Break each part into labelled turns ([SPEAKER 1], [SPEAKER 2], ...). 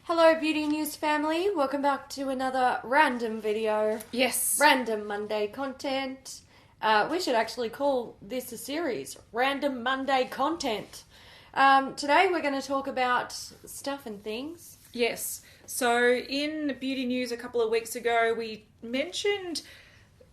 [SPEAKER 1] Hello Beauty News family, welcome back to another random video.
[SPEAKER 2] Yes.
[SPEAKER 1] Random Monday content. We should actually call this a series, Random Monday Content. Today we're going to talk about stuff and things.
[SPEAKER 2] Yes. So in Beauty News a couple of weeks ago, we mentioned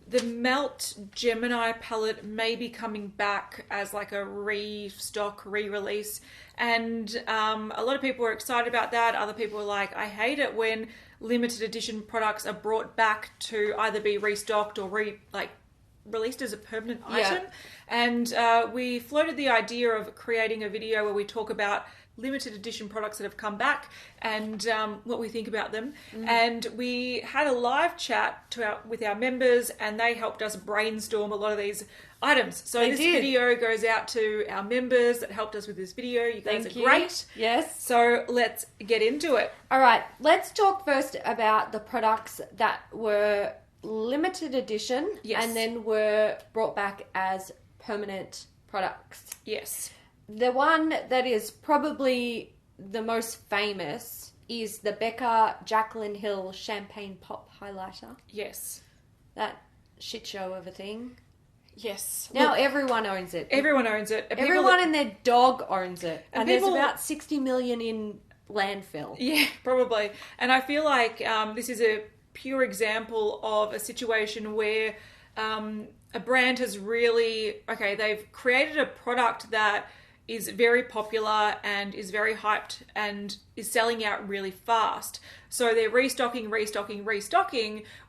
[SPEAKER 2] the Melt Gemini palette may be coming back as like a restock, re-release. And a lot of people were excited about that. Other people were like, I hate it when limited edition products are brought back to either be restocked or released as a permanent item. And we floated the idea of creating a video where we talk about limited edition products that have come back and what we think about them. And we had a live chat with our members, and they helped us brainstorm a lot of these items. So this video goes out to our members that helped us with this video. You guys are great.
[SPEAKER 1] Yes.
[SPEAKER 2] So let's get into it.
[SPEAKER 1] All right, let's talk first about the products that were limited edition and then were brought back as permanent products.
[SPEAKER 2] Yes.
[SPEAKER 1] The one that is probably the most famous is the Becca Jaclyn Hill Champagne Pop Highlighter.
[SPEAKER 2] Yes.
[SPEAKER 1] That shit show of a thing.
[SPEAKER 2] Yes.
[SPEAKER 1] Now everyone owns it.
[SPEAKER 2] Everyone owns it.
[SPEAKER 1] Everyone and their dog owns it. And there's about 60 million in landfill.
[SPEAKER 2] Yeah, probably. And I feel like this is a pure example of a situation where a brand has really, they've created a product that is very popular and is very hyped and is selling out really fast. So they're restocking,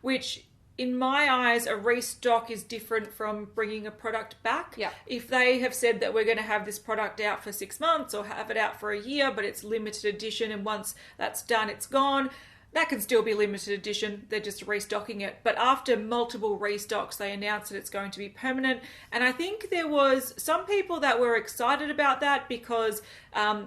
[SPEAKER 2] which in my eyes, a restock is different from bringing a product back.
[SPEAKER 1] Yeah.
[SPEAKER 2] If they have said that we're going to have this product out for 6 months or have it out for a year, but it's limited edition and once that's done, it's gone, that can still be limited edition. They're just restocking it. But after multiple restocks, they announced that it's going to be permanent. And I think there was some people that were excited about that because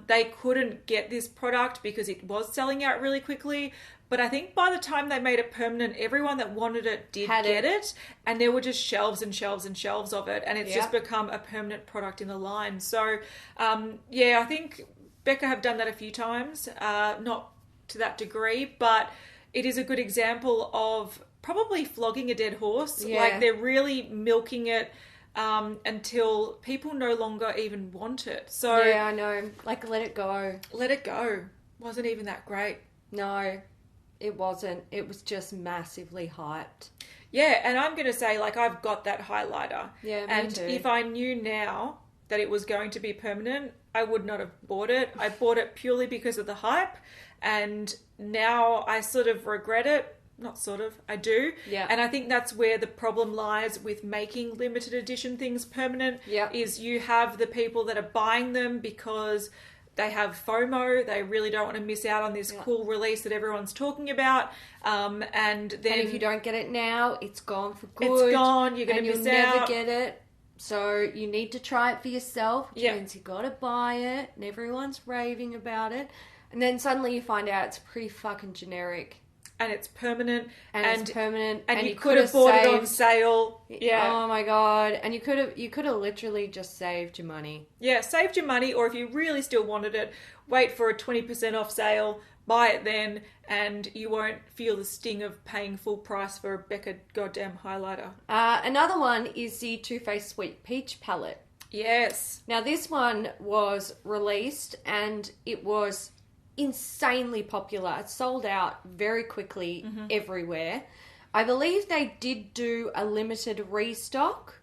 [SPEAKER 2] they couldn't get this product because it was selling out really quickly. But I think by the time they made it permanent, everyone that wanted it did get it. And there were just shelves and shelves and shelves of it. And it's just become a permanent product in the line. So, I think Becca have done that a few times. Not to that degree, but it is a good example of probably flogging a dead horse. Like they're really milking it until people no longer even want it. So
[SPEAKER 1] yeah, I know. Like let it go.
[SPEAKER 2] Let it go. Wasn't even that great.
[SPEAKER 1] No, it wasn't. It was just massively hyped.
[SPEAKER 2] Yeah, and I'm going to say I've got that highlighter.
[SPEAKER 1] Yeah, me
[SPEAKER 2] and
[SPEAKER 1] too.
[SPEAKER 2] If I knew now that it was going to be permanent, I would not have bought it. I bought it purely because of the hype. And now I sort of regret it. Not sort of, I do.
[SPEAKER 1] Yeah.
[SPEAKER 2] And I think that's where the problem lies with making limited edition things permanent.
[SPEAKER 1] Yeah.
[SPEAKER 2] Is you have the people that are buying them because they have FOMO. They really don't want to miss out on this cool release that everyone's talking about. And
[SPEAKER 1] if you don't get it now, it's gone for good.
[SPEAKER 2] It's gone. You're going to miss out.
[SPEAKER 1] And you'll never get it. So you need to try it for yourself. Which means you got to buy it. And everyone's raving about it. And then suddenly you find out it's pretty fucking generic.
[SPEAKER 2] And it's permanent.
[SPEAKER 1] And it's permanent.
[SPEAKER 2] And you could have bought it on sale. Yeah.
[SPEAKER 1] Oh my God. And you could have literally just saved your money.
[SPEAKER 2] Yeah, saved your money. Or if you really still wanted it, wait for a 20% off sale. Buy it then. And you won't feel the sting of paying full price for a Becca goddamn highlighter.
[SPEAKER 1] Another one is the Too Faced Sweet Peach palette.
[SPEAKER 2] Yes.
[SPEAKER 1] Now this one was released and it was insanely popular. It sold out very quickly everywhere. I believe they did do a limited restock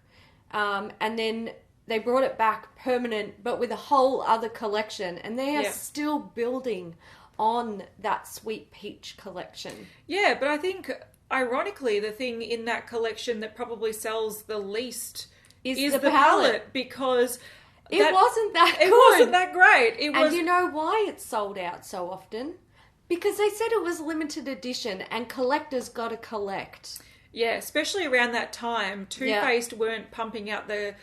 [SPEAKER 1] and then they brought it back permanent but with a whole other collection, and they are still building on that Sweet Peach collection. Yeah,
[SPEAKER 2] but I think ironically the thing in that collection that probably sells the least is the palette because
[SPEAKER 1] it wasn't that good.
[SPEAKER 2] It wasn't that great.
[SPEAKER 1] And you know why it sold out so often? Because they said it was limited edition and collectors got to collect.
[SPEAKER 2] Yeah, especially around that time. Too Faced weren't pumping out the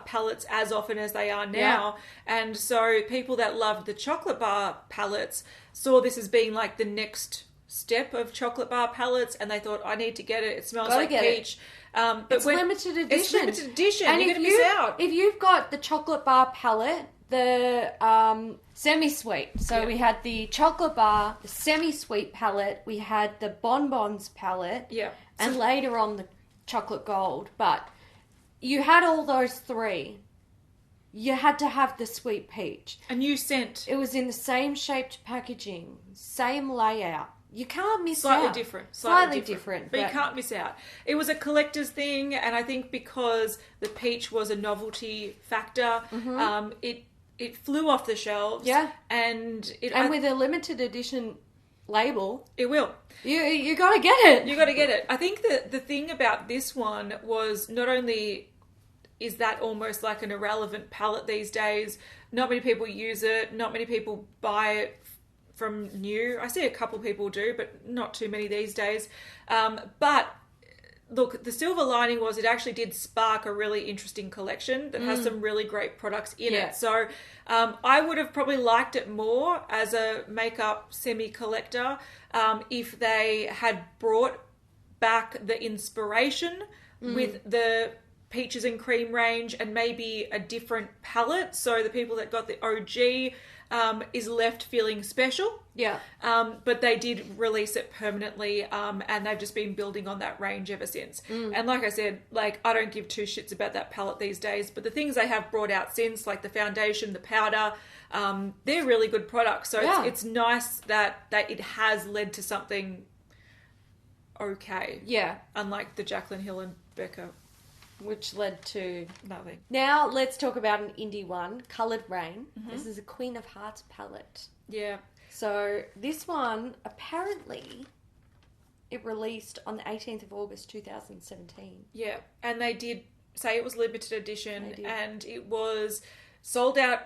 [SPEAKER 2] palettes as often as they are now. Yeah. And so people that loved the chocolate bar palettes saw this as being like the next step of chocolate bar palettes, and they thought, I need to get it. It smells like peach.
[SPEAKER 1] But it's limited edition.
[SPEAKER 2] It's limited edition.
[SPEAKER 1] And
[SPEAKER 2] you're going to miss out.
[SPEAKER 1] If you've got the chocolate bar palette the semi-sweet. So we had the chocolate bar, the semi-sweet palette, we had the bonbons palette, and later on the chocolate gold. But you had all those three. You had to have the sweet peach.
[SPEAKER 2] A new scent.
[SPEAKER 1] It was in the same shaped packaging, same layout. You can't miss
[SPEAKER 2] Slightly
[SPEAKER 1] out.
[SPEAKER 2] different.
[SPEAKER 1] Slightly different.
[SPEAKER 2] But you can't miss out. It was a collector's thing, and I think because the peach was a novelty factor, it flew off the shelves.
[SPEAKER 1] Yeah.
[SPEAKER 2] And
[SPEAKER 1] with a limited edition label,
[SPEAKER 2] it will.
[SPEAKER 1] You got to get it.
[SPEAKER 2] You got to get it. I think the thing about this one was not only is that almost like an irrelevant palette these days, not many people use it, not many people buy it from new. I see a couple people do, but not too many these days. But look, the silver lining was it actually did spark a really interesting collection that has some really great products in it. So I would have probably liked it more as a makeup semi-collector if they had brought back the inspiration with the peaches and cream range and maybe a different palette. So the people that got the OG is left feeling special.
[SPEAKER 1] Yeah.
[SPEAKER 2] But they did release it permanently, and they've just been building on that range ever since. And like I said, like I don't give two shits about that palette these days, but the things they have brought out since, like the foundation, the powder, they're really good products. So it's nice that it has led to something okay.
[SPEAKER 1] Yeah.
[SPEAKER 2] Unlike the Jaclyn Hill and Becca.
[SPEAKER 1] Which led to
[SPEAKER 2] nothing.
[SPEAKER 1] Now let's talk about an indie one, Coloured Rain. This is a Queen of Hearts palette.
[SPEAKER 2] Yeah.
[SPEAKER 1] So this one, apparently, it released on the 18th of August 2017.
[SPEAKER 2] Yeah, and they did say it was limited edition, and it was sold out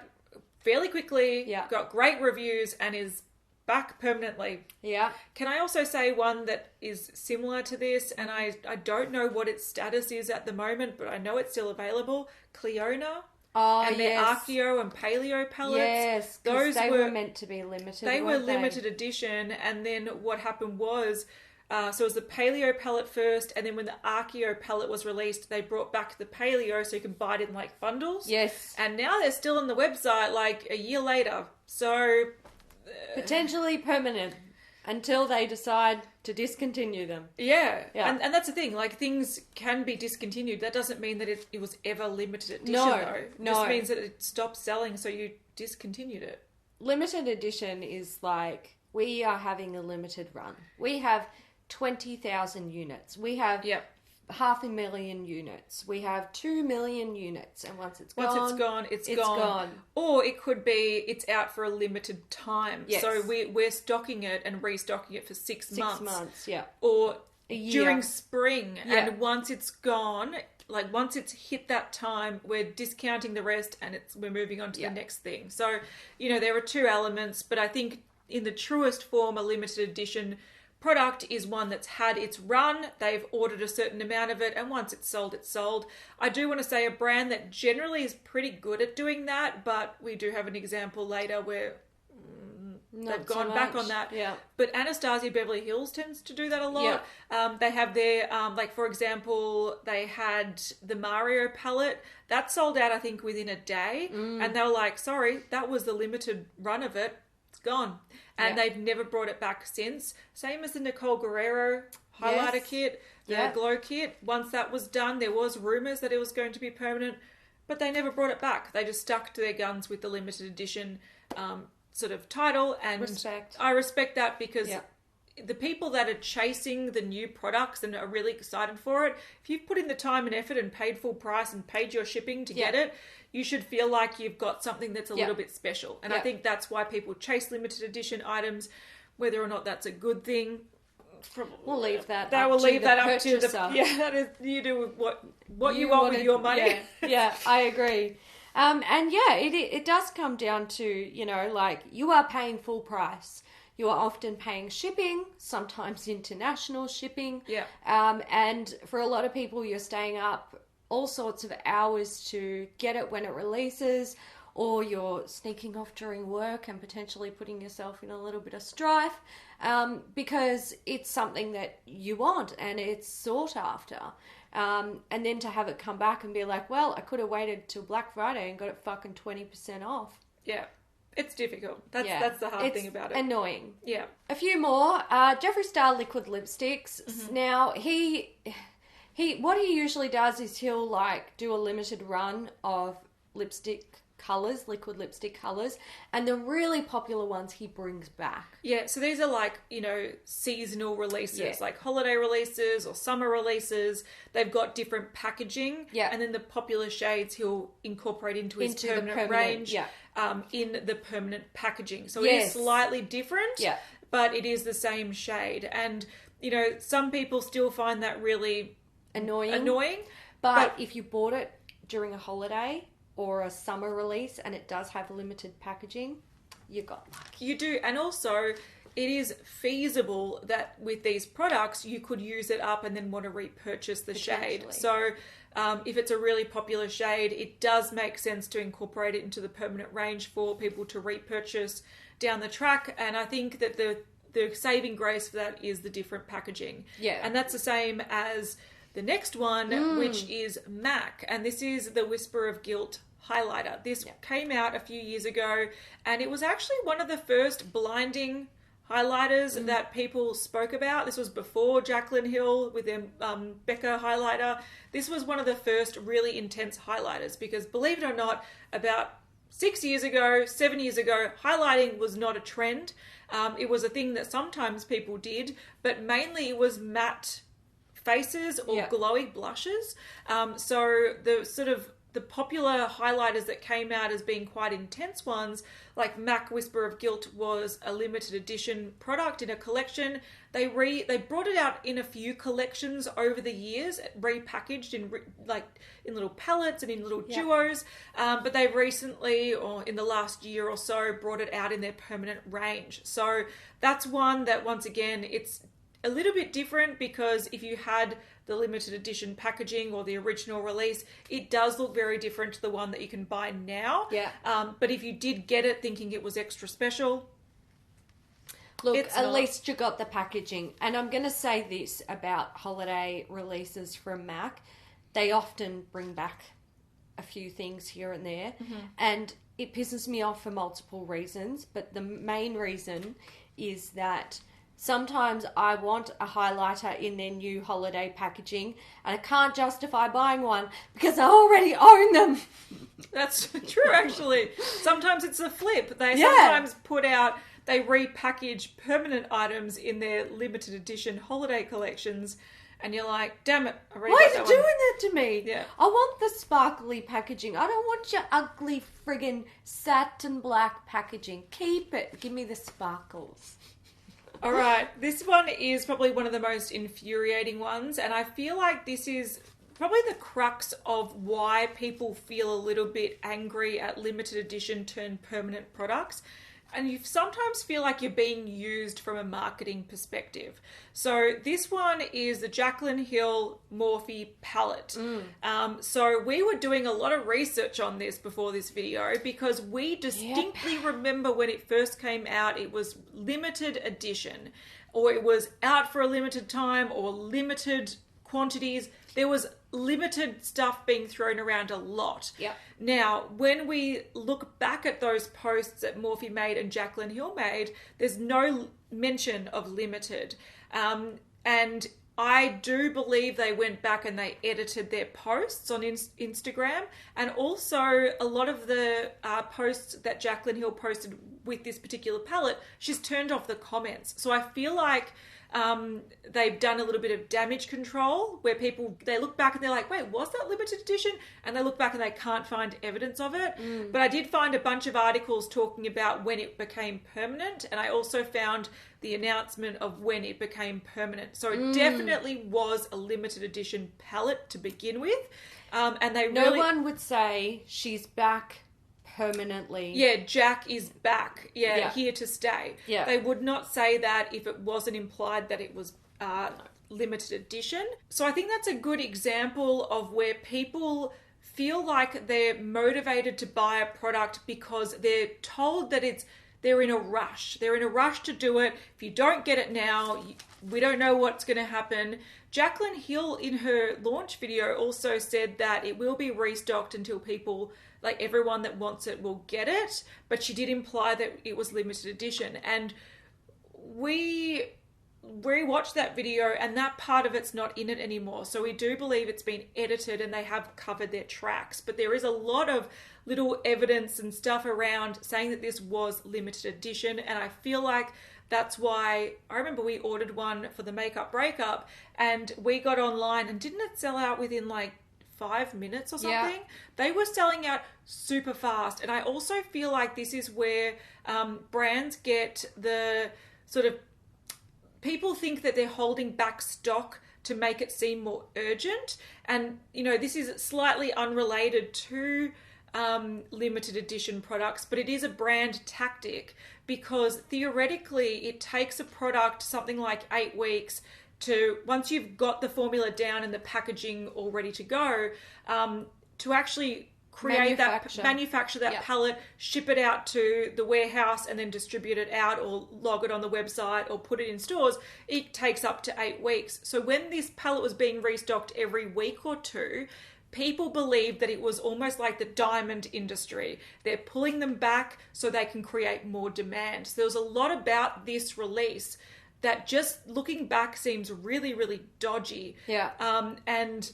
[SPEAKER 2] fairly quickly, got great reviews, and is back permanently.
[SPEAKER 1] Yeah.
[SPEAKER 2] Can I also say one that is similar to this, and I don't know what its status is at the moment, but I know it's still available, Cleona. And their Archeo and Paleo palettes.
[SPEAKER 1] Yes, those they were meant to be limited.
[SPEAKER 2] They were limited edition, and then what happened was, so it was the Paleo palette first, and then when the Archeo palette was released, they brought back the Paleo so you can buy it in like bundles.
[SPEAKER 1] Yes.
[SPEAKER 2] And now they're still on the website like a year later. So
[SPEAKER 1] potentially permanent until they decide to discontinue them.
[SPEAKER 2] Yeah. And that's the thing, like things can be discontinued. That doesn't mean that it was ever limited edition though. It just means that it stopped selling, so you discontinued it. Limited
[SPEAKER 1] edition is like, we are having a limited run. We have 20,000 units. We have 500,000 units. We have 2 million units, and once it's gone,
[SPEAKER 2] it's gone. Or it could be it's out for a limited time. Yes. So we're stocking it and restocking it for 6 months.
[SPEAKER 1] 6 months, yeah.
[SPEAKER 2] Or during spring, and once it's gone, like once it's hit that time, we're discounting the rest and we're moving on to the next thing. So, you know, there are two elements, but I think in the truest form, a limited edition product is one that's had its run, they've ordered a certain amount of it, and once it's sold, it's sold. I do want to say a brand that generally is pretty good at doing that, but we do have an example later where they've gone back on that.
[SPEAKER 1] Yeah.
[SPEAKER 2] But Anastasia Beverly Hills tends to do that a lot. Yeah. They have their, like for example, they had the Mario palette. That sold out, I think, within a day. And they were like, sorry, that was the limited run of it. It's gone. And they've never brought it back since. Same as the Nicole Guerrero highlighter kit, the glow kit. Once that was done, there was rumours that it was going to be permanent, but they never brought it back. They just stuck to their guns with the limited edition sort of title. And I respect that because the people that are chasing the new products and are really excited for it, if you've put in the time and effort and paid full price and paid your shipping to get it, you should feel like you've got something that's a little bit special. And I think that's why people chase limited edition items, whether or not that's a good thing.
[SPEAKER 1] We'll leave that.
[SPEAKER 2] They will leave that up to the that is, you do what you want with your money.
[SPEAKER 1] Yeah, I agree. And it does come down to, you know, like you are paying full price. You are often paying shipping, sometimes international shipping. Yeah. And for a lot of people, you're staying up all sorts of hours to get it when it releases, or you're sneaking off during work and potentially putting yourself in a little bit of strife. because it's something that you want and it's sought after. And then to have it come back and be like, well, I could have waited till Black Friday and got it fucking 20% off.
[SPEAKER 2] Yeah. It's difficult. That's the hard thing about it.
[SPEAKER 1] Annoying.
[SPEAKER 2] Yeah.
[SPEAKER 1] A few more. Geoffrey Star liquid lipsticks. Mm-hmm. Now, what he usually does is he'll like do a limited run of lipstick colours, liquid lipstick colours, and the really popular ones he brings back.
[SPEAKER 2] Yeah, so these are like, seasonal releases, like holiday releases or summer releases. They've got different packaging, and then the popular shades he'll incorporate into his permanent range in the permanent packaging. So it is slightly different, but it is the same shade. And, some people still find that really annoying.
[SPEAKER 1] But if you bought it during a holiday or a summer release and it does have limited packaging, you got lucky.
[SPEAKER 2] You do. And also, it is feasible that with these products, you could use it up and then want to repurchase the shade. So if it's a really popular shade, it does make sense to incorporate it into the permanent range for people to repurchase down the track. And I think that the saving grace for that is the different packaging.
[SPEAKER 1] Yeah.
[SPEAKER 2] And that's the same as the next one, which is MAC. And this is the Whisper of Guilt highlighter. This came out a few years ago, and it was actually one of the first blinding highlighters that people spoke about. This was before Jaclyn Hill with their Becca highlighter. This was one of the first really intense highlighters because, believe it or not, about 7 years ago, highlighting was not a trend. It was a thing that sometimes people did, but mainly it was matte faces or glowy blushes. So the popular highlighters that came out as being quite intense ones, like MAC Whisper of Guilt was a limited edition product in a collection. They brought it out in a few collections over the years, repackaged in little palettes and in little duos. But they've recently, or in the last year or so, brought it out in their permanent range. So that's one that, once again, it's a little bit different because if you had the limited edition packaging or the original release, it does look very different to the one that you can buy now.
[SPEAKER 1] Yeah.
[SPEAKER 2] But if you did get it thinking it was extra special,
[SPEAKER 1] look, at least you got the packaging. And I'm going to say this about holiday releases from MAC. They often bring back a few things here and there. Mm-hmm. And it pisses me off for multiple reasons. But the main reason is that sometimes I want a highlighter in their new holiday packaging and I can't justify buying one because I already own them.
[SPEAKER 2] That's true, actually. Sometimes it's a flip. They sometimes they repackage permanent items in their limited edition holiday collections and you're like, damn it, I already got that one.
[SPEAKER 1] Why are you doing that to me?
[SPEAKER 2] Yeah.
[SPEAKER 1] I want the sparkly packaging. I don't want your ugly friggin' satin black packaging. Keep it. Give me the sparkles.
[SPEAKER 2] All right, this one is probably one of the most infuriating ones, and I feel like this is probably the crux of why people feel a little bit angry at limited edition turned permanent products. And you sometimes feel like you're being used from a marketing perspective. So this one is the Jaclyn Hill Morphe palette. So we were doing a lot of research on this before this video because we distinctly remember when it first came out, it was limited edition, or it was out for a limited time, or limited quantities. There was limited stuff being thrown around a lot.
[SPEAKER 1] Yep.
[SPEAKER 2] Now, when we look back at those posts that Morphe made and Jaclyn Hill made, there's no mention of limited. And I do believe they went back and they edited their posts on Instagram. And also a lot of the posts that Jaclyn Hill posted with this particular palette, she's turned off the comments. So I feel like they've done a little bit of damage control where they look back and they're like, wait, was that limited edition? And they look back and they can't find evidence of it. But I did find a bunch of articles talking about when it became permanent. And I also found the announcement of when it became permanent. So it definitely was a limited edition palette to begin with. And no
[SPEAKER 1] one would say she's back permanently.
[SPEAKER 2] Yeah, Jack is back. Yeah, here to stay.
[SPEAKER 1] Yeah.
[SPEAKER 2] They would not say that if it wasn't implied that it was limited edition. So I think that's a good example of where people feel like they're motivated to buy a product because they're told that they're in a rush. They're in a rush to do it. If you don't get it now, we don't know what's going to happen. Jaclyn Hill in her launch video also said that it will be restocked until people, like everyone that wants it will get it. But she did imply that it was limited edition. And we watched that video and that part of it's not in it anymore. So we do believe it's been edited and they have covered their tracks. But there is a lot of little evidence and stuff around saying that this was limited edition. And I feel like that's why I remember we ordered one for the makeup breakup and we got online and didn't it sell out within like 5 minutes or something? Yeah. They were selling out super fast. And I also feel like this is where brands get the sort of, people think that they're holding back stock to make it seem more urgent. And, you know, this is slightly unrelated to limited edition products, but it is a brand tactic because theoretically it takes a product something like 8 weeks to, once you've got the formula down and the packaging all ready to go, to actually manufacture that palette, ship it out to the warehouse and then distribute it out or log it on the website or put it in stores. It takes up to 8 weeks. So when this palette was being restocked every week or two, people believed that it was almost like the diamond industry. They're pulling them back so they can create more demand. So there was a lot about this release that just looking back seems really, really dodgy.
[SPEAKER 1] Yeah.
[SPEAKER 2] And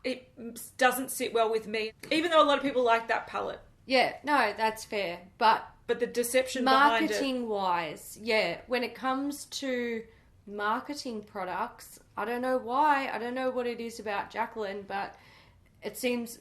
[SPEAKER 2] it doesn't sit well with me, even though a lot of people like that palette.
[SPEAKER 1] Yeah, no, that's fair. But
[SPEAKER 2] the deception behind it.
[SPEAKER 1] Marketing-wise, yeah, when it comes to marketing products, I don't know why. I don't know what it is about Jacqueline, but it seems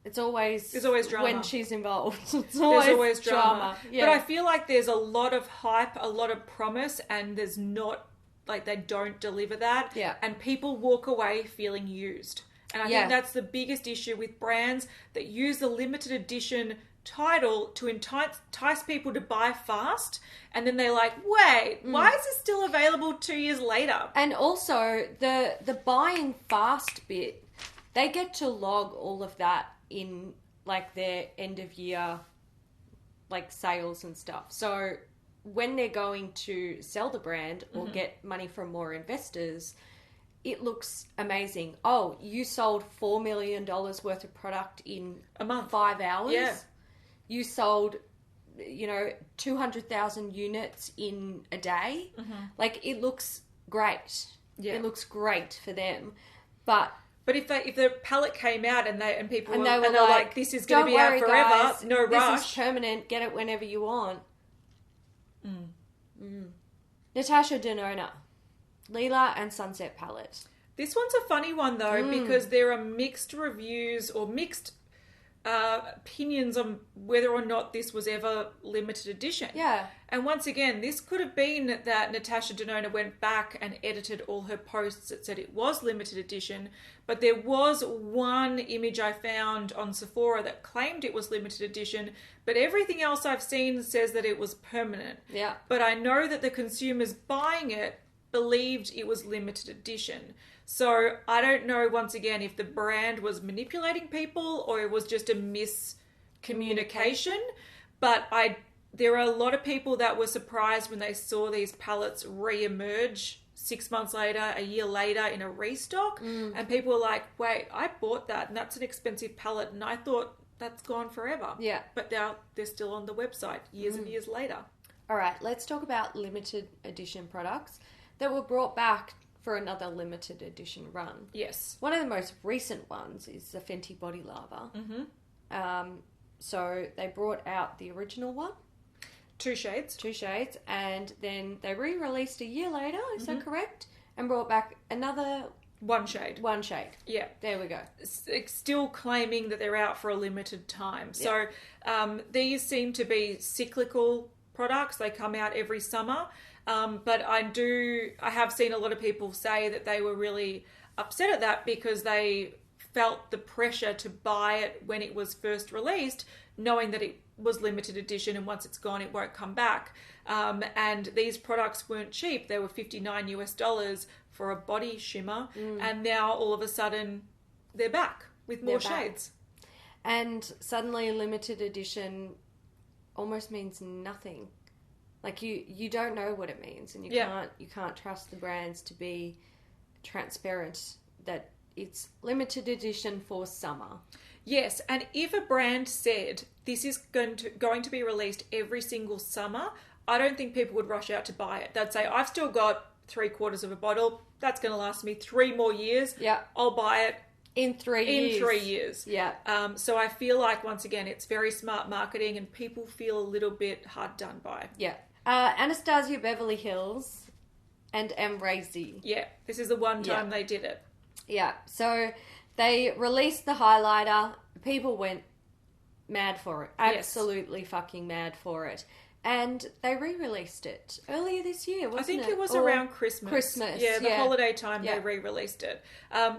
[SPEAKER 1] there's always drama when she's involved. There's always drama. Yeah.
[SPEAKER 2] But I feel like there's a lot of hype, a lot of promise, and there's not, like, they don't deliver that.
[SPEAKER 1] Yeah.
[SPEAKER 2] And people walk away feeling used. And I think that's the biggest issue with brands that use the limited edition title to entice people to buy fast. And then they're like, wait, why is this still available 2 years later?
[SPEAKER 1] And also the buying fast bit, they get to log all of that in like their end of year like sales and stuff. So when they're going to sell the brand or get money from more investors, it looks amazing. Oh, you sold $4 million worth of product in
[SPEAKER 2] a month,
[SPEAKER 1] 5 hours.
[SPEAKER 2] Yeah.
[SPEAKER 1] You sold, 200,000 units in a day. Like, it looks great. Yeah. It looks great for them. But
[SPEAKER 2] if the palette came out and people were like, this is going to be out forever, guys, no rush.
[SPEAKER 1] This is permanent. Get it whenever you want. Natacha Denona. Lila and Sunset palette.
[SPEAKER 2] This one's a funny one though because there are mixed reviews or mixed opinions on whether or not this was ever limited edition.
[SPEAKER 1] Yeah.
[SPEAKER 2] And once again, this could have been that Natacha Denona went back and edited all her posts that said it was limited edition, but there was one image I found on Sephora that claimed it was limited edition, but everything else I've seen says that it was permanent.
[SPEAKER 1] Yeah.
[SPEAKER 2] But I know that the consumers buying it believed it was limited edition. So I don't know, once again, if the brand was manipulating people or it was just a miscommunication. But there are a lot of people that were surprised when they saw these palettes re-emerge 6 months later, a year later in a restock. And people were like, wait, I bought that and that's an expensive palette and I thought that's gone forever.
[SPEAKER 1] Yeah.
[SPEAKER 2] But now they're still on the website years and years later.
[SPEAKER 1] All right, let's talk about limited edition products that were brought back for another limited edition run.
[SPEAKER 2] Yes.
[SPEAKER 1] One of the most recent ones is the Fenty Body Lava. So they brought out the original one.
[SPEAKER 2] 2 shades. 2
[SPEAKER 1] shades. And then they re-released a year later, is that correct? And brought back another...
[SPEAKER 2] 1 shade.
[SPEAKER 1] 1 shade.
[SPEAKER 2] Yeah.
[SPEAKER 1] There we go.
[SPEAKER 2] Still claiming that they're out for a limited time. Yeah. So these seem to be cyclical products. They come out every summer. But I have seen a lot of people say that they were really upset at that because they felt the pressure to buy it when it was first released, knowing that it was limited edition and once it's gone, it won't come back. And these products weren't cheap. They were $59 for a body shimmer. And now all of a sudden they're back with more shades.
[SPEAKER 1] And suddenly limited edition almost means nothing. Like you don't know what it means, and you can't trust the brands to be transparent that it's limited edition for summer.
[SPEAKER 2] Yes, and if a brand said this is going to be released every single summer, I don't think people would rush out to buy it. They'd say, I've still got 3/4 of a bottle. That's going to last me 3 more years.
[SPEAKER 1] Yeah.
[SPEAKER 2] I'll buy it
[SPEAKER 1] in 3 years.
[SPEAKER 2] In 3 years.
[SPEAKER 1] Yeah.
[SPEAKER 2] So I feel like, once again, it's very smart marketing and people feel a little bit hard done by.
[SPEAKER 1] Yeah. Anastasia Beverly Hills and Embrazy.
[SPEAKER 2] Yeah. This is the one time they did it.
[SPEAKER 1] Yeah. So they released the highlighter. People went mad for it. Absolutely fucking mad for it. And they re-released it earlier this year, wasn't it?
[SPEAKER 2] I think it was around Christmas. Yeah, the holiday time they re-released it.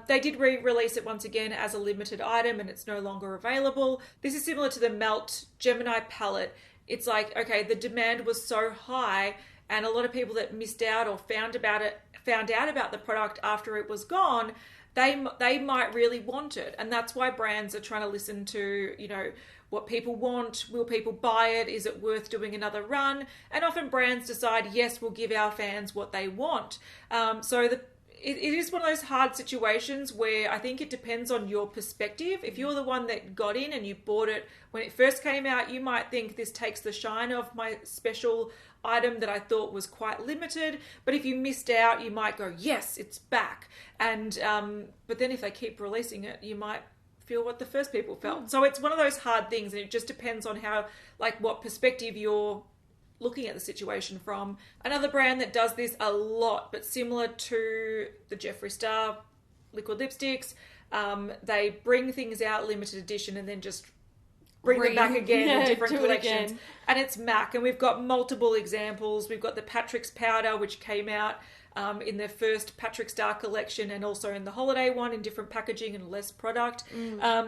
[SPEAKER 2] They did re-release it once again as a limited item, and it's no longer available. This is similar to the Melt Gemini palette. It's like, okay, the demand was so high, and a lot of people that missed out or found out about the product after it was gone, they might really want it. And that's why brands are trying to listen to, what people want. Will people buy it? Is it worth doing another run? And often brands decide, yes, we'll give our fans what they want. It is one of those hard situations where I think it depends on your perspective. If you're the one that got in and you bought it when it first came out, you might think this takes the shine off my special item that I thought was quite limited. But if you missed out, you might go, yes, it's back. And but then if they keep releasing it, you might feel what the first people felt. So it's one of those hard things, and it just depends on what perspective you're looking at the situation from. Another brand that does this a lot, but similar to the Geoffrey Star liquid lipsticks, they bring things out limited edition and then just bring them back again in different collections. And it's MAC, and we've got multiple examples. We've got the Patrick's powder, which came out in their first Patrick Star collection, and also in the holiday one in different packaging and less product.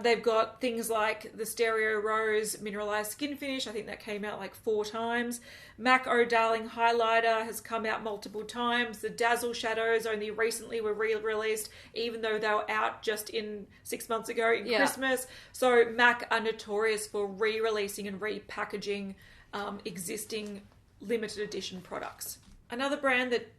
[SPEAKER 2] They've got things like the Stereo Rose Mineralized Skin Finish. I think that came out like 4 times. MAC Oh Darling Highlighter has come out multiple times. The Dazzle Shadows only recently were re-released, even though they were out just 6 months ago in Christmas. So MAC are notorious for re-releasing and repackaging existing limited edition products. Another brand that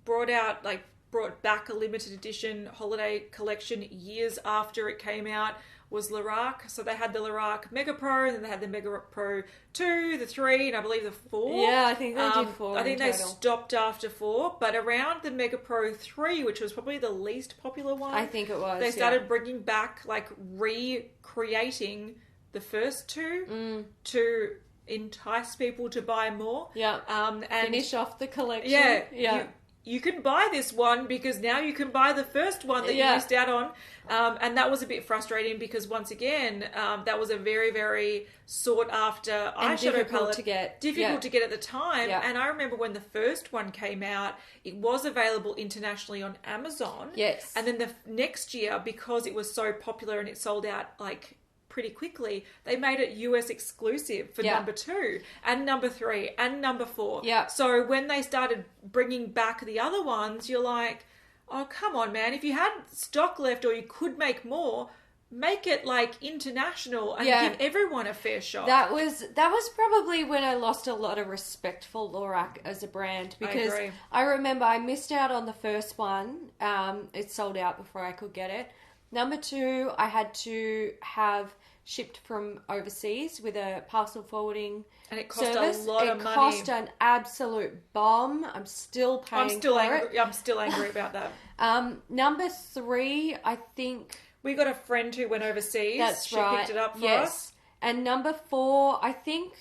[SPEAKER 2] brought back a limited edition holiday collection years after it came out was Lorac. So they had the Lorac Mega Pro, and then they had the Mega Pro 2, the 3, and I believe the 4.
[SPEAKER 1] Yeah, I think they did 4
[SPEAKER 2] I think they stopped after 4, but around the Mega Pro 3, which was probably the least popular one,
[SPEAKER 1] I think it was,
[SPEAKER 2] they started bringing back, recreating the first 2 to entice people to buy more.
[SPEAKER 1] Yeah. And finish off the collection.
[SPEAKER 2] Yeah. You can buy this one because now you can buy the first one that you missed out on. And that was a bit frustrating because, once again, that was a very, very sought after eyeshadow palette. Difficult to get at the time. Yeah. And I remember when the first one came out, it was available internationally on Amazon.
[SPEAKER 1] Yes.
[SPEAKER 2] And then the next year, because it was so popular and it sold out pretty quickly, they made it US exclusive for number 2 and number 3 and number 4.
[SPEAKER 1] Yeah.
[SPEAKER 2] So when they started bringing back the other ones, you're like, oh, come on, man. If you had stock left or you could make more, make it international and give everyone a fair shot.
[SPEAKER 1] That was probably when I lost a lot of respect for Lorac as a brand, because I remember I missed out on the first one. It sold out before I could get it. Number 2, I had to have shipped from overseas with a parcel forwarding
[SPEAKER 2] and it cost
[SPEAKER 1] service.
[SPEAKER 2] A lot of money. It
[SPEAKER 1] cost an absolute bomb. I'm still paying for it.
[SPEAKER 2] I'm still angry about that.
[SPEAKER 1] Number 3, I think...
[SPEAKER 2] We got a friend who went overseas.
[SPEAKER 1] That's
[SPEAKER 2] she
[SPEAKER 1] right.
[SPEAKER 2] picked it up for us.
[SPEAKER 1] And number 4, I think...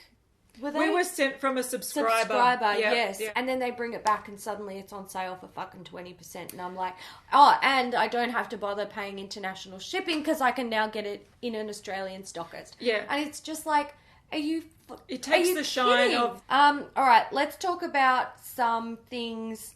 [SPEAKER 2] We were sent from a subscriber.
[SPEAKER 1] Yes. Yeah. And then they bring it back and suddenly it's on sale for fucking 20%. And I'm like, and I don't have to bother paying international shipping because I can now get it in an Australian stockist.
[SPEAKER 2] Yeah.
[SPEAKER 1] And it's just like,
[SPEAKER 2] it takes the shine of...
[SPEAKER 1] All right, let's talk about some things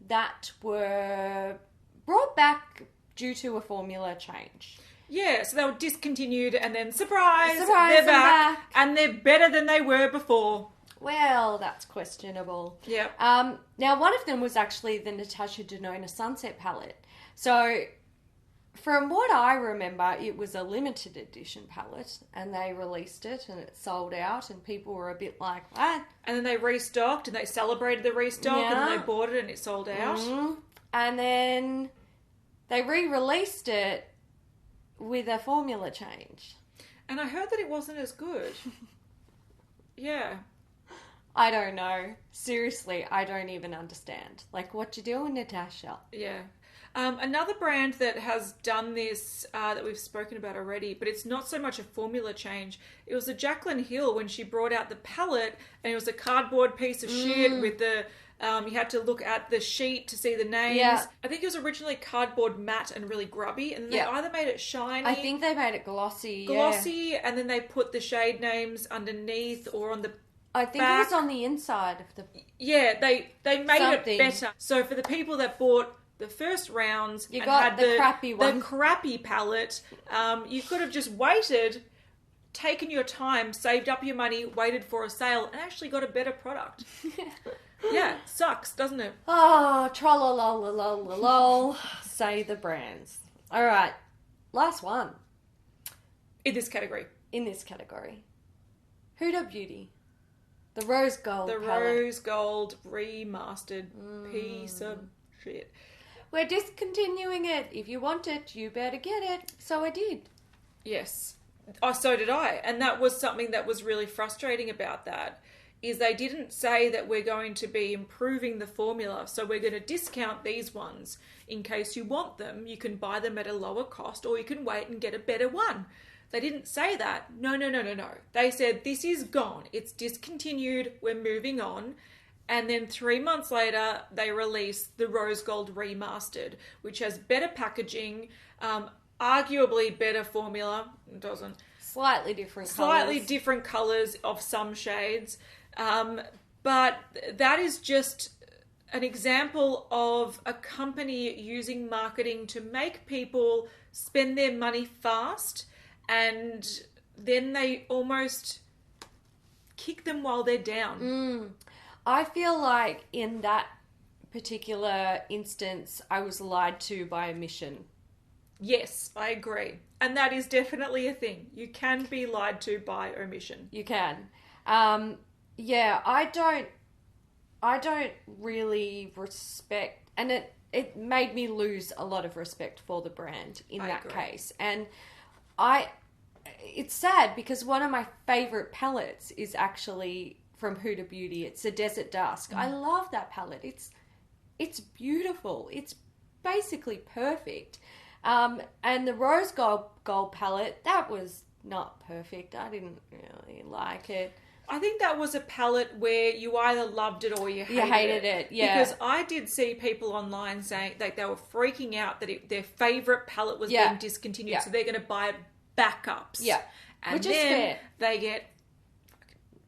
[SPEAKER 1] that were brought back due to a formula change.
[SPEAKER 2] Yeah, so they were discontinued and then surprise they're back and they're better than they were before.
[SPEAKER 1] Well, that's questionable.
[SPEAKER 2] Yeah.
[SPEAKER 1] Now, one of them was actually the Natacha Denona Sunset palette. So from what I remember, it was a limited edition palette, and they released it, and it sold out, and people were a bit like, what?
[SPEAKER 2] And then they restocked, and they celebrated the restock, and
[SPEAKER 1] Yeah.
[SPEAKER 2] then they bought it, and it sold out.
[SPEAKER 1] Mm-hmm. And then they re-released it with a formula change.
[SPEAKER 2] And I heard that it wasn't as good. Yeah.
[SPEAKER 1] I don't know. Seriously, I don't even understand. Like, what you doing, Natacha?
[SPEAKER 2] Yeah. Another brand that has done this that we've spoken about already, but it's not so much a formula change. It was a Jaclyn Hill when she brought out the palette, and it was a cardboard piece of shit with the... you had to look at the sheet to see the names.
[SPEAKER 1] Yeah.
[SPEAKER 2] I think it was originally cardboard matte and really grubby, and then they either made it shiny...
[SPEAKER 1] I think they made it glossy.
[SPEAKER 2] Glossy, and then they put the shade names underneath or on the
[SPEAKER 1] I think
[SPEAKER 2] back.
[SPEAKER 1] it was on the inside of the...
[SPEAKER 2] Yeah, they made
[SPEAKER 1] Something.
[SPEAKER 2] it better. So for the people that bought the first rounds
[SPEAKER 1] You
[SPEAKER 2] and
[SPEAKER 1] got
[SPEAKER 2] had
[SPEAKER 1] the crappy one.
[SPEAKER 2] the crappy palette, you could have just waited, taken your time, saved up your money, waited for a sale, and actually got a better product. Yeah, sucks, doesn't it?
[SPEAKER 1] Oh, trollololololol. Say the brands. All right, last one
[SPEAKER 2] In this category.
[SPEAKER 1] in this category. Huda Beauty. The rose gold
[SPEAKER 2] The
[SPEAKER 1] palette.
[SPEAKER 2] rose gold remastered piece of shit.
[SPEAKER 1] We're discontinuing it. If you want it, you better get it. So I did.
[SPEAKER 2] Yes. Oh, so did I. And that was something that was really frustrating about that, is they didn't say that we're going to be improving the formula, so we're going to discount these ones. In case you want them, you can buy them at a lower cost, or you can wait and get a better one. They didn't say that. No. They said, this is gone. It's discontinued. We're moving on. And then 3 months later, they released the Rose Gold Remastered, which has better packaging, arguably better formula. It doesn't.
[SPEAKER 1] Slightly different
[SPEAKER 2] Slightly
[SPEAKER 1] colours.
[SPEAKER 2] different colours of some shades. But that is just an example of a company using marketing to make people spend their money fast, and then they almost kick them while they're down.
[SPEAKER 1] I feel like in that particular instance, I was lied to by omission.
[SPEAKER 2] Yes, I agree. And that is definitely a thing. You can be lied to by omission.
[SPEAKER 1] You can. Yeah, I don't really respect, and it made me lose a lot of respect for the brand in that
[SPEAKER 2] agree.
[SPEAKER 1] case. And it's sad because one of my favorite palettes is actually from Huda Beauty. It's a Desert Dusk. I love that palette. It's beautiful. It's basically perfect. And the Rose Gold palette, that was not perfect. I didn't really like it.
[SPEAKER 2] I think that was a palette where you either loved it or you hated
[SPEAKER 1] it. Yeah.
[SPEAKER 2] Because I did see people online saying like they were freaking out that their favourite palette was being discontinued,
[SPEAKER 1] Yeah.
[SPEAKER 2] so they're going to buy backups.
[SPEAKER 1] Yeah.
[SPEAKER 2] And
[SPEAKER 1] Which is
[SPEAKER 2] then
[SPEAKER 1] fair.
[SPEAKER 2] they get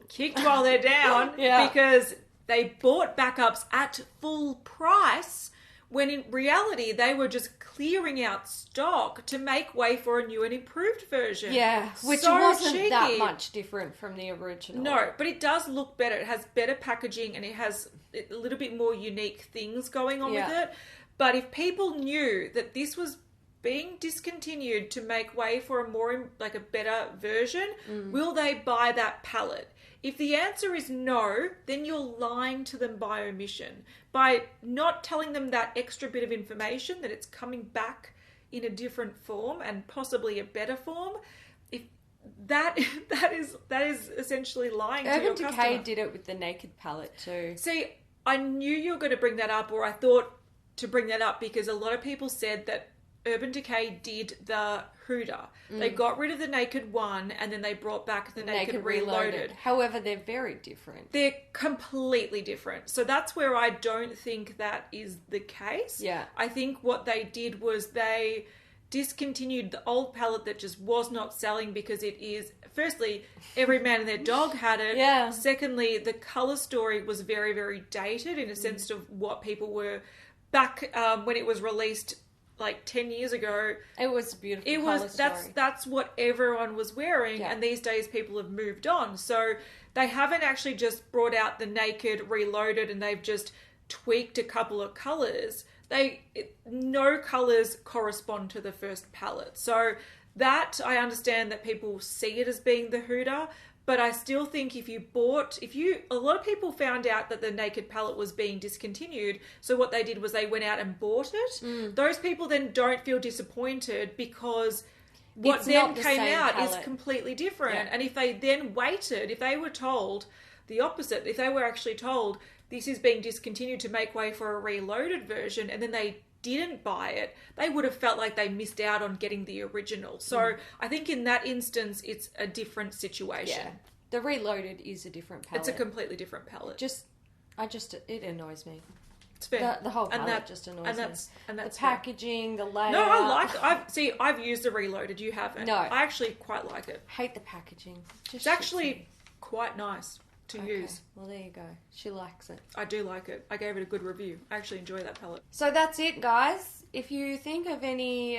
[SPEAKER 2] kicked while they're down
[SPEAKER 1] Yeah.
[SPEAKER 2] because they bought backups at full price when in reality they were just clearing out stock to make way for a new and improved version.
[SPEAKER 1] Yeah, which
[SPEAKER 2] So
[SPEAKER 1] wasn't that
[SPEAKER 2] cheeky.
[SPEAKER 1] much different from the original.
[SPEAKER 2] No, but it does look better. It has better packaging and it has a little bit more unique things going on with it. But if people knew that this was being discontinued to make way for a more, like a better version, will they buy that palette? If the answer is no, then you're lying to them by omission. By not telling them that extra bit of information that it's coming back in a different form and possibly a better form, if that is essentially lying to your
[SPEAKER 1] Urban
[SPEAKER 2] customer.
[SPEAKER 1] Decay did it with the Naked palette too.
[SPEAKER 2] See, I knew you were going to bring that up, or I thought to bring that up because a lot of people said that Urban Decay did the Huda. They got rid of the Naked one and then they brought back the Naked Reloaded.
[SPEAKER 1] However, they're very different.
[SPEAKER 2] They're completely different. So that's where I don't think that is the case.
[SPEAKER 1] Yeah.
[SPEAKER 2] I think what they did was they discontinued the old palette that just was not selling because it is, firstly, every man and their dog had it.
[SPEAKER 1] Yeah.
[SPEAKER 2] Secondly, the colour story was very, very dated in a sense of what people were back when it was released like 10 years ago.
[SPEAKER 1] It was a beautiful.
[SPEAKER 2] It was that's what everyone was wearing, and these days people have moved on. So they haven't actually just brought out the Naked Reloaded and they've just tweaked a couple of colours, no colours correspond to the first palette. So that, I understand that people see it as being the Huda, but I still think a lot of people found out that the Naked palette was being discontinued, so what they did was they went out and bought it. Those people then don't feel disappointed because what then came out is completely different. Yeah. And if they then waited, if they were told the opposite, if they were actually told this is being discontinued to make way for a reloaded version, and then they didn't buy it, they would have felt like they missed out on getting the original. So I think in that instance, it's a different situation.
[SPEAKER 1] Yeah. The reloaded is a different palette.
[SPEAKER 2] It's a completely different palette.
[SPEAKER 1] It annoys me.
[SPEAKER 2] It's fair.
[SPEAKER 1] The whole palette just annoys me.
[SPEAKER 2] And that's
[SPEAKER 1] the packaging, the layout.
[SPEAKER 2] No, I like. I've used the reloaded. You haven't.
[SPEAKER 1] No,
[SPEAKER 2] I actually quite like it.
[SPEAKER 1] Hate the packaging.
[SPEAKER 2] It's actually quite nice to use.
[SPEAKER 1] Well, there you go. She likes it.
[SPEAKER 2] I do like it. I gave it a good review. I actually enjoy that palette.
[SPEAKER 1] So that's it, guys. If you think of any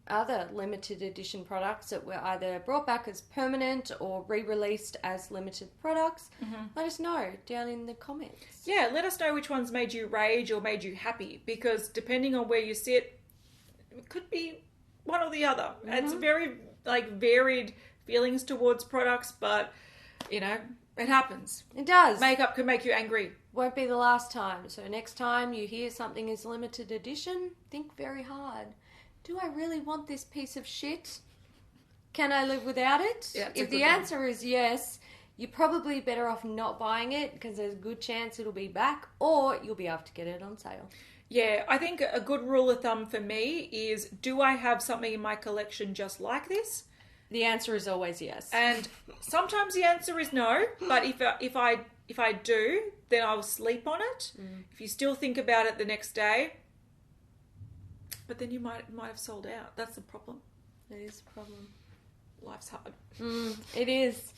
[SPEAKER 1] other limited edition products that were either brought back as permanent or re-released as limited products, let us know down in the comments.
[SPEAKER 2] Yeah, let us know which ones made you rage or made you happy, because depending on where you sit, it could be one or the other. It's very varied feelings towards products, but it happens.
[SPEAKER 1] It does.
[SPEAKER 2] Makeup can make you angry.
[SPEAKER 1] Won't be the last time. So next time you hear something is limited edition, think very hard. Do I really want this piece of shit? Can I live without it?
[SPEAKER 2] Yeah,
[SPEAKER 1] if the answer is yes, you're probably better off not buying it because there's a good chance it'll be back, or you'll be able to get it on sale.
[SPEAKER 2] Yeah, I think a good rule of thumb for me is, do I have something in my collection just like this?
[SPEAKER 1] The answer is always yes.
[SPEAKER 2] And sometimes the answer is no, but if I do, then I'll sleep on it. If you still think about it the next day, but then you might have sold out. That's the problem.
[SPEAKER 1] It is a problem.
[SPEAKER 2] Life's hard.
[SPEAKER 1] It is.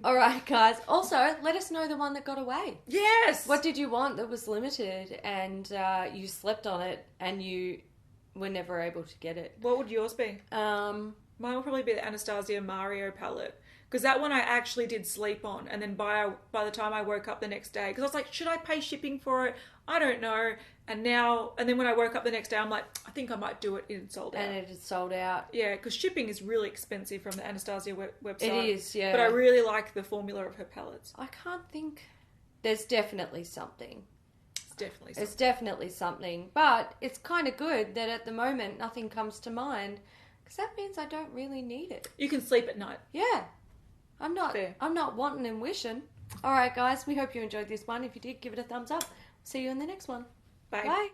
[SPEAKER 1] All right, guys. Also, let us know the one that got away.
[SPEAKER 2] Yes.
[SPEAKER 1] What did you want that was limited and you slept on it and you were never able to get it?
[SPEAKER 2] What would yours be? Mine will probably be the Anastasia Mario palette, because that one I actually did sleep on, and then by the time I woke up the next day, because I was like, should I pay shipping for it? I don't know. And then when I woke up the next day, I'm like, I think I might do it. It sold out.
[SPEAKER 1] And it had sold out.
[SPEAKER 2] Yeah, because shipping is really expensive from the Anastasia website.
[SPEAKER 1] It is, yeah.
[SPEAKER 2] But I really like the formula of her palettes.
[SPEAKER 1] I can't think. There's definitely something.
[SPEAKER 2] It's
[SPEAKER 1] definitely something. But it's kind of good that at the moment nothing comes to mind, because that means I don't really need it.
[SPEAKER 2] You can sleep at night.
[SPEAKER 1] Yeah. I'm not wanting and wishing. All right, guys. We hope you enjoyed this one. If you did, give it a thumbs up. See you in the next one.
[SPEAKER 2] Bye.
[SPEAKER 1] Bye.